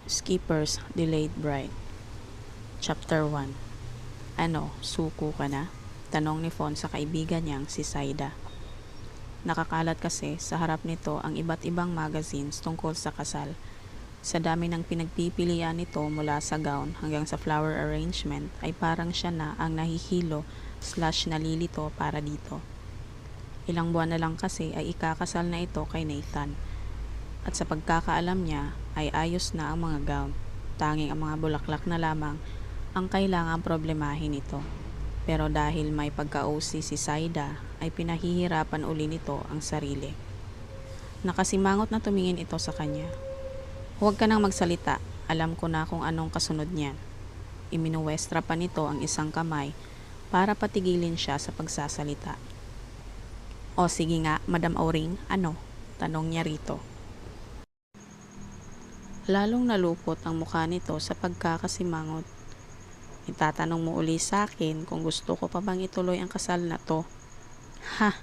Skipper's Delayed Bride. Chapter 1. Ano, suko ka na? Tanong ni Fon sa kaibigan niyang si Saida. Nakakalat kasi sa harap nito ang iba't ibang magazines tungkol sa kasal. Sa dami ng pinagpipilian nito mula sa gown hanggang sa flower arrangement ay parang siya na ang nahihilo/nalilito para dito. Ilang buwan na lang kasi ay ikakasal na ito kay Nathan. At sa pagkakaalam niya ay ayos na ang mga gown. Tanging ang mga bulaklak na lamang ang kailangang problemahin ito. Pero dahil may pagka-OC si Saida ay pinahihirapan uli nito ang sarili. Nakasimangot na tumingin ito sa kanya. Huwag ka nang magsalita, alam ko na kung anong kasunod niyan. Iminuwestra pa nito ang isang kamay para patigilin siya sa pagsasalita. O sige nga, Madam Auring, ano? Tanong niya rito. Lalong nalupot ang mukha nito sa pagkakasimangot. Itatanong mo uli sa akin kung gusto ko pa bang ituloy ang kasal na to. Ha!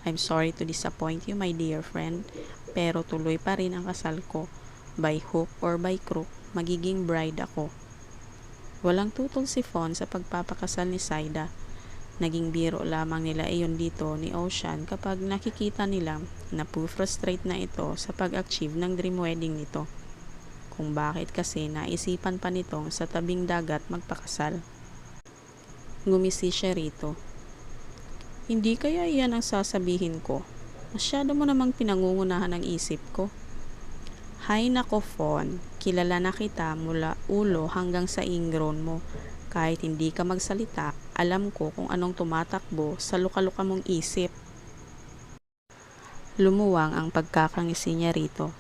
I'm sorry to disappoint you, my dear friend, pero tuloy pa rin ang kasal ko. By hook or by crook, magiging bride ako. Walang tutol si Fon sa pagpapakasal ni Saida. Naging biro lamang nila iyon dito ni Ocean kapag nakikita nila na frustrate na ito sa pag-achieve ng dream wedding nito. Kung bakit kasi naisipan pa nitong sa tabing dagat magpakasal. Ngumisi siya rito. Hindi kaya iyan ang sasabihin ko. Masyado mo namang pinangungunahan ang isip ko. Hay nako Fon, kilala na kita mula ulo hanggang sa ingrown mo. Kahit hindi ka magsalita, alam ko kung anong tumatakbo sa luka-luka mong isip. Lumuwang ang pagkakangisi niya rito.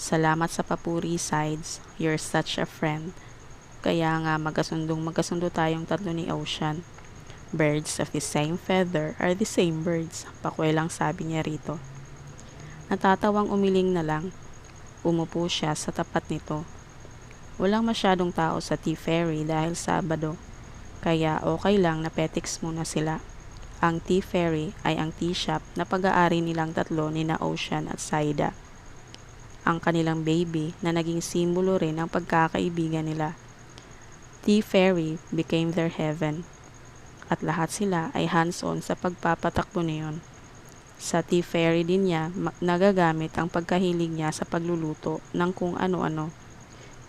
Salamat sa papuri, Sides. You're such a friend. Kaya nga magkasundo tayong tatlo ni Ocean. Birds of the same feather are the same birds. Pakwelang sabi niya rito. Natatawang umiling na lang. Umupo siya sa tapat nito. Walang masyadong tao sa Tea Fairy dahil Sabado. Kaya okay lang na petiks muna sila. Ang Tea Fairy ay ang tea shop na pag-aari nilang tatlo ni na Ocean at Saida. Ang kanilang baby na naging simbolo rin ng pagkakaibigan nila. Tea Fairy became their heaven. At lahat sila ay hands-on sa pagpapatakbo niyon. Sa Tea Fairy din niya nagagamit ang pagkahilig niya sa pagluluto ng kung ano-ano.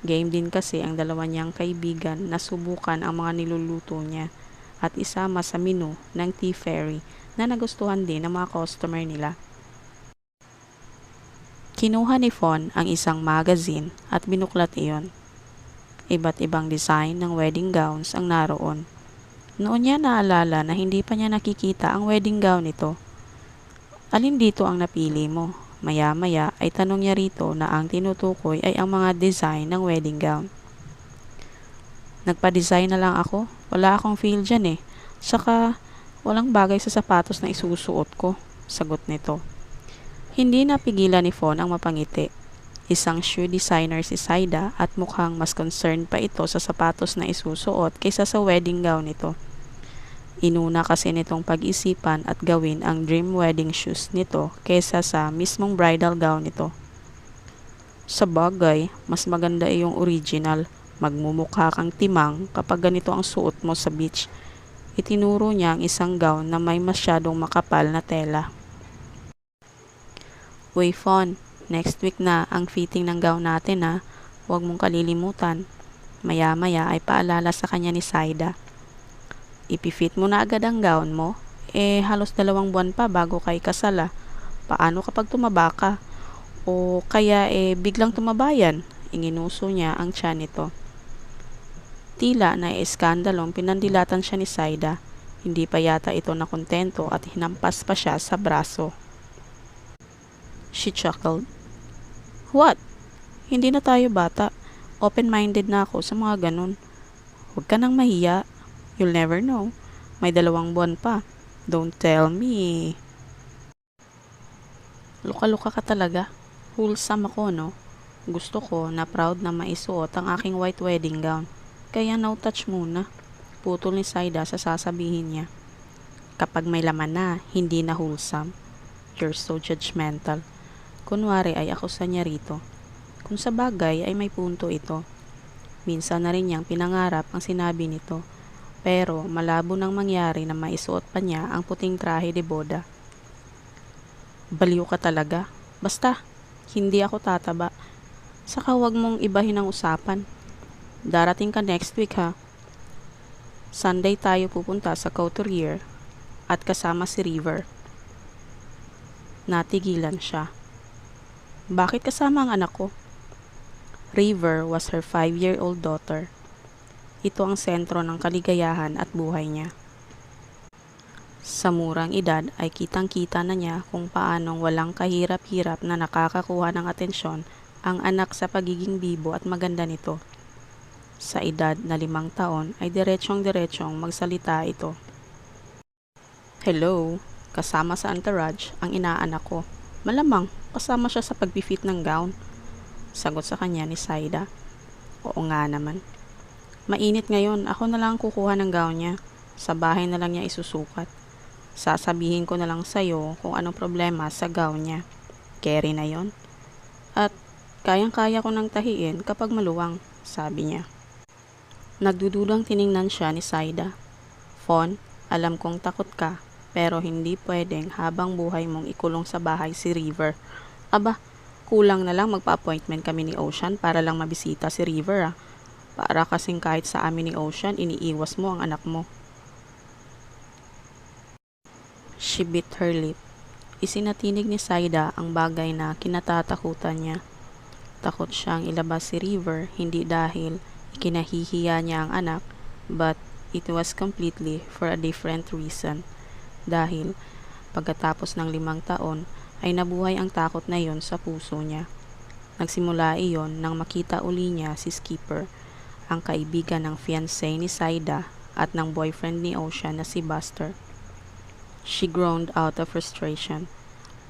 Game din kasi ang dalawa niyang kaibigan na subukan ang mga niluluto niya at isama sa menu ng Tea Fairy na nagustuhan din ng mga customer nila. Kinuha ni Fon ang isang magazine at binuklat iyon. Iba't ibang design ng wedding gowns ang naroon. Noon niya naalala na hindi pa niya nakikita ang wedding gown nito. Alin dito ang napili mo? Maya-maya ay tanong niya rito na ang tinutukoy ay ang mga design ng wedding gown. Nagpa-design na lang ako. Wala akong feel dyan eh. Saka walang bagay sa sapatos na isusuot ko. Sagot nito. Hindi napigilan ni Fon ang mapangiti. Isang shoe designer si Saida at mukhang mas concerned pa ito sa sapatos na isusuot kaysa sa wedding gown nito. Inuna kasi nitong pag-isipan at gawin ang dream wedding shoes nito kaysa sa mismong bridal gown nito. Sa bagay, mas maganda yung original. Magmumukha kang timang kapag ganito ang suot mo sa beach. Itinuro niya ang isang gown na may masyadong makapal na tela. Uy Fon, next week na ang fitting ng gown natin ha. Huwag mong kalilimutan. Maya-maya ay paalala sa kanya ni Saida. Ipifit mo na agad ang gown mo? Halos 2 buwan pa bago kay kasal ah. Paano kapag tumaba ka? O kaya biglang tumabayan? Inginuso niya ang tiyan nito. Tila na eskandalong pinandilatan siya ni Saida. Hindi pa yata ito nakontento at hinampas pa siya sa braso. She chuckled. What? Hindi na tayo bata. Open-minded na ako sa mga ganun. Huwag ka nang mahiya. You'll never know. May 2 buwan pa. Don't tell me. Luka-luka ka talaga. Wholesome ako, no? Gusto ko na proud na maisuot ang aking white wedding gown. Kaya no touch muna. Putol ni Saida sa sasabihin niya. Kapag may laman na, hindi na wholesome. You're so judgmental. Kunwari ay ako sa niya rito. Kung sa bagay ay may punto ito. Minsan na rin niyang pinangarap ang sinabi nito. Pero malabo nang mangyari na maisuot pa niya ang puting trahe de boda. Baliw ka talaga. Basta, hindi ako tataba. Saka wag mong ibahin ang usapan. Darating ka next week ha. Sunday tayo pupunta sa Couturier at kasama si River. Natigilan siya. Bakit kasama ang anak ko? River was her 5-year-old daughter. Ito ang sentro ng kaligayahan at buhay niya. Sa murang edad ay kitang-kita na niya kung paanong walang kahirap-hirap na nakakakuha ng atensyon ang anak sa pagiging bibo at maganda nito. Sa edad na 5 taon ay diretsyong-diretsyong magsalita ito. Hello, kasama sa entourage ang inaanak ko. Malamang kasama siya sa pag-fit ng gown. Sagot sa kanya ni Saida. Oo nga naman. Mainit ngayon, ako na lang kukuha ng gown niya. Sa bahay na lang niya isusukat. Sasabihin ko na lang sa'yo kung anong problema sa gown niya. Carry na yon. At kayang-kaya ko nang tahiin kapag maluwang, sabi niya. Nagdududang tiningnan siya ni Saida. Fon, alam kong takot ka, pero hindi pwedeng habang buhay mong ikulong sa bahay si River. Aba, kulang na lang magpa-appointment kami ni Ocean para lang mabisita si River ah. Para kasing kahit sa amin ni Ocean, iniiwas mo ang anak mo. She bit her lip. Isinatinig ni Saida ang bagay na kinatatakutan niya. Takot siyang ilabas si River, hindi dahil ikinahihiya niya ang anak, but it was completely for a different reason. Dahil pagkatapos ng 5 taon ay nabuhay ang takot na yon sa puso niya. Nagsimula iyon nang makita uli niya si Skipper, ang kaibigan ng fiancé ni Saida at ng boyfriend ni Ocean na si Buster. She groaned out of frustration.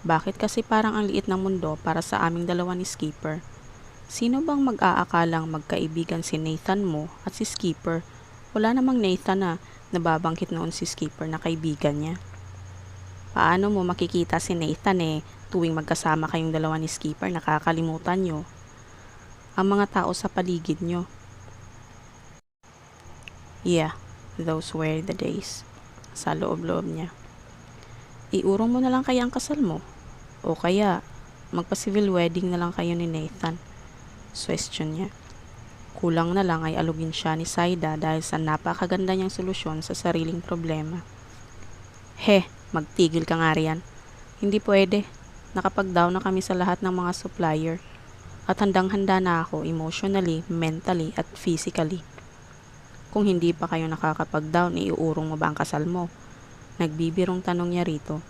Bakit kasi parang ang liit ng mundo para sa aming dalawa ni Skipper? Sino bang mag-aakalang magkaibigan si Nathan mo at si Skipper? Wala namang Nathan na nababangkit noon si Skipper na kaibigan niya. Paano mo makikita si Nathan tuwing magkasama kayong dalawa ni Skipper, nakakalimutan nyo ang mga tao sa paligid nyo? Yeah, those were the days. Sa loob-loob niya. Iurong mo na lang kaya ang kasal mo? O kaya magpa-civil wedding na lang kayo ni Nathan? Question niya. Kulang na lang ay alugin siya ni Saida dahil sa napakaganda niyang solusyon sa sariling problema. Magtigil ka nga riyan. Hindi pwede. Nakapag-down na kami sa lahat ng mga supplier. At handang-handa na ako emotionally, mentally, at physically. Kung hindi pa kayo nakakapag-down, iuurong mo ba ang kasal mo? Nagbibirong tanong niya rito.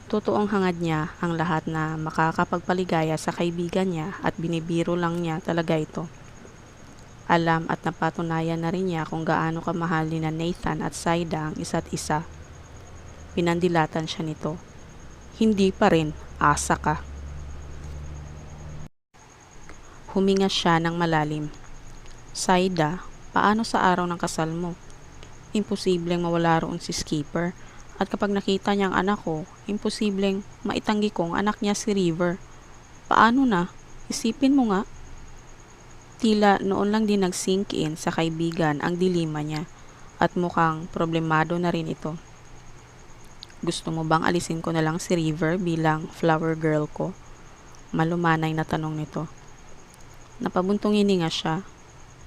Totoong hangad niya ang lahat na makakapagpaligaya sa kaibigan niya at binibiro lang niya talaga ito. Alam at napatunayan na rin niya kung gaano kamahal ni Nathan at Saida ang isa't isa. Pinandilatan siya nito. Hindi pa rin, asa ka. Huminga siya ng malalim. Saida, paano sa araw ng kasal mo? Imposibleng mawala roon si Skipper. At kapag nakita niya ang anak ko, imposibleng maitanggi kong anak niya si River. Paano na? Isipin mo nga. Tila noon lang din nag-sink in sa kaibigan ang dilema niya at mukhang problemado na rin ito. Gusto mo bang alisin ko na lang si River bilang flower girl ko? Malumanay na tanong nito. Napabuntong hininga siya.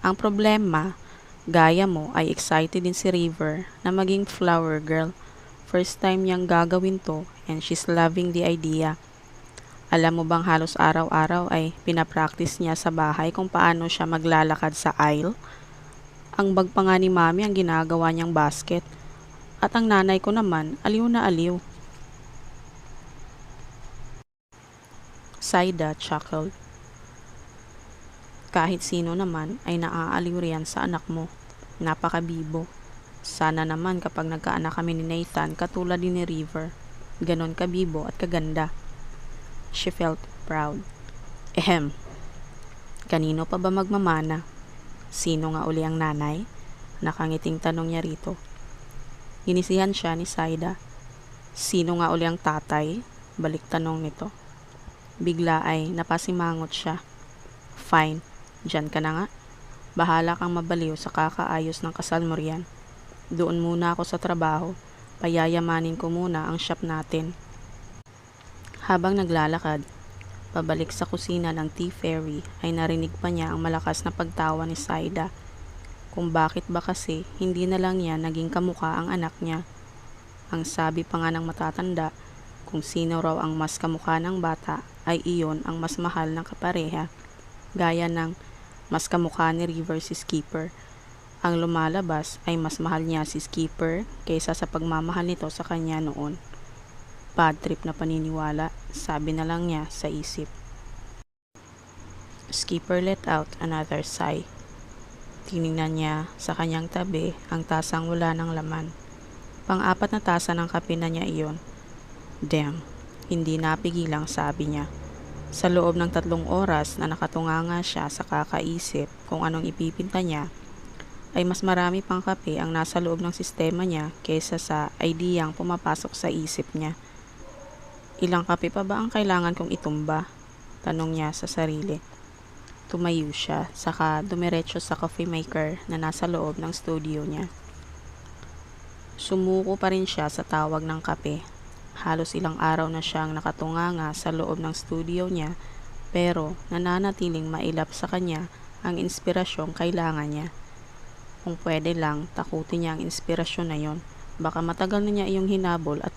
Ang problema, gaya mo ay excited din si River na maging flower girl. First time niyang gagawin to and she's loving the idea. Alam mo bang halos araw-araw ay pinapractice niya sa bahay kung paano siya maglalakad sa aisle? Ang bag pa nga ni Mami ang ginagawa niyang basket. At ang nanay ko naman, aliw na aliw. Saida chuckled. Kahit sino naman ay naaaliw riyan sa anak mo. Napakabibo. Sana naman kapag nagkaanak kami ni Nathan katulad din ni River. Ganon kabibo at kaganda. She felt proud. Kanino pa ba magmamana? Sino nga uli ang nanay? Nakangiting tanong niya rito. Ginisihan siya ni Saida. Sino nga uli ang tatay? Balik tanong nito. Bigla ay napasimangot siya. Fine, dyan ka na nga. Bahala kang mabaliw sa kakaayos ng kasal mo riyan. Doon muna ako sa trabaho. Payayamanin ko muna ang shop natin. Habang naglalakad, pabalik sa kusina ng Tea Fairy ay narinig pa niya ang malakas na pagtawa ni Saida. Kung bakit ba kasi hindi na lang niya naging kamukha ang anak niya. Ang sabi pa nga ng matatanda, kung sino raw ang mas kamukha ng bata ay iyon ang mas mahal ng kapareha. Gaya ng mas kamukha ni River si Skipper. Ang lumalabas ay mas mahal niya si Skipper kaysa sa pagmamahal nito sa kanya noon. Bad trip na paniniwala, sabi na lang niya sa isip. Skipper let out another sigh. Tiningnan niya sa kanyang tabi ang tasang wala ng laman. Pang-apat na tasa ng kape na niya iyon. Damn, hindi napigilang sabi niya. Sa loob ng 3 oras na nakatunganga siya sa kakaisip kung anong ipipinta niya, ay mas marami pang kape ang nasa loob ng sistema niya kaysa sa ideyang pumapasok sa isip niya. Ilang kape pa ba ang kailangan kong itumba? Tanong niya sa sarili. Tumayo siya, saka dumiretso sa coffee maker na nasa loob ng studio niya. Sumuko pa rin siya sa tawag ng kape. Halos ilang araw na siyang nakatunganga sa loob ng studio niya, pero nananatiling mailap sa kanya ang inspirasyong kailangan niya. Kung pwede lang, takutin niya ang inspirasyon na yon. Baka matagal na niya iyong hinabol at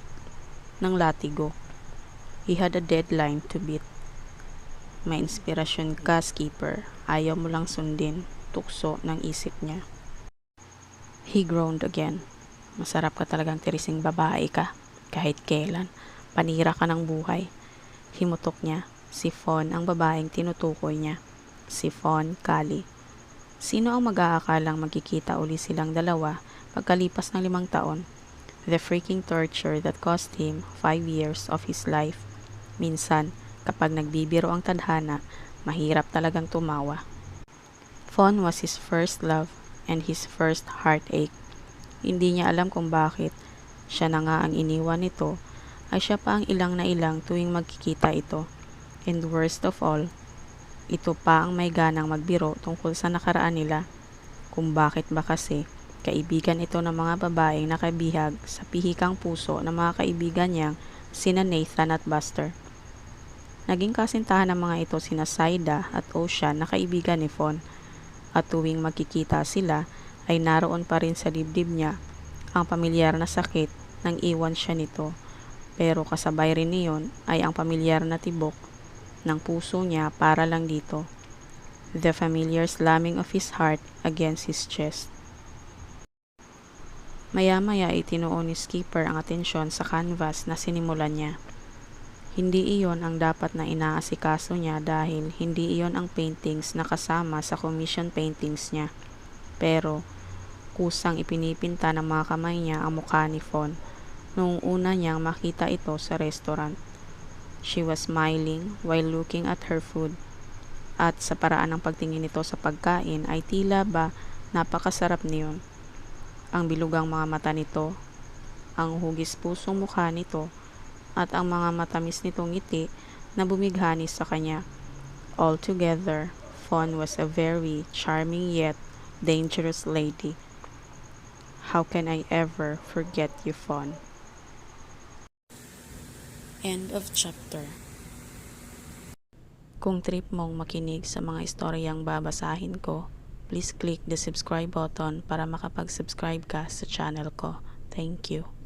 ng latigo. He had a deadline to beat. May inspirasyon ka, Skipper. Ayaw mo lang sundin. Tukso ng isip niya. He groaned again. Masarap ka talagang tirising babae ka. Kahit kailan. Panira ka ng buhay. Himutok niya. Si Fawn ang babaeng tinutukoy niya. Si Fawn Kali. Sino ang mag-aakalang magkikita uli silang dalawa pagkalipas ng 5 taon? The freaking torture that cost him 5 years of his life. Minsan, kapag nagbibiro ang tadhana, mahirap talagang tumawa. Fawn was his first love and his first heartache. Hindi niya alam kung bakit. Siya na nga ang iniwan nito, ay siya pa ang ilang na ilang tuwing magkikita ito. And worst of all, ito pa ang may ganang magbiro tungkol sa nakaraan nila. Kung bakit ba kasi, kaibigan ito ng mga babaeng nakabihag sa pihikang puso ng mga kaibigan niyang sina Nathan at Buster. Naging kasintahan ng mga ito sina Saida at Ocean na kaibigan ni Fawn. At tuwing magkikita sila ay naroon pa rin sa dibdib niya ang pamilyar na sakit nang iwan siya nito. Pero kasabay rin niyon ay ang pamilyar na tibok ng puso niya para lang dito. The familiar slamming of his heart against his chest. Maya-maya itinuon ni Skipper ang atensyon sa canvas na sinimulan niya. Hindi iyon ang dapat na inaasikaso niya dahil hindi iyon ang paintings na kasama sa commission paintings niya. Pero kusang ipinipinta ng mga kamay niya ang mukha ni Fawn noong una niyang makita ito sa restaurant. She was smiling while looking at her food. At sa paraan ng pagtingin nito sa pagkain ay tila ba napakasarap niyon. Ang bilugang mga mata nito, ang hugis pusong mukha nito, at ang mga matamis nitong ngiti na bumighani sa kanya. Altogether, Fawn was a very charming yet dangerous lady. How can I ever forget you, Fawn? End of chapter. Kung trip mong makinig sa mga istoryang babasahin ko, please click the subscribe button para makapag-subscribe ka sa channel ko. Thank you.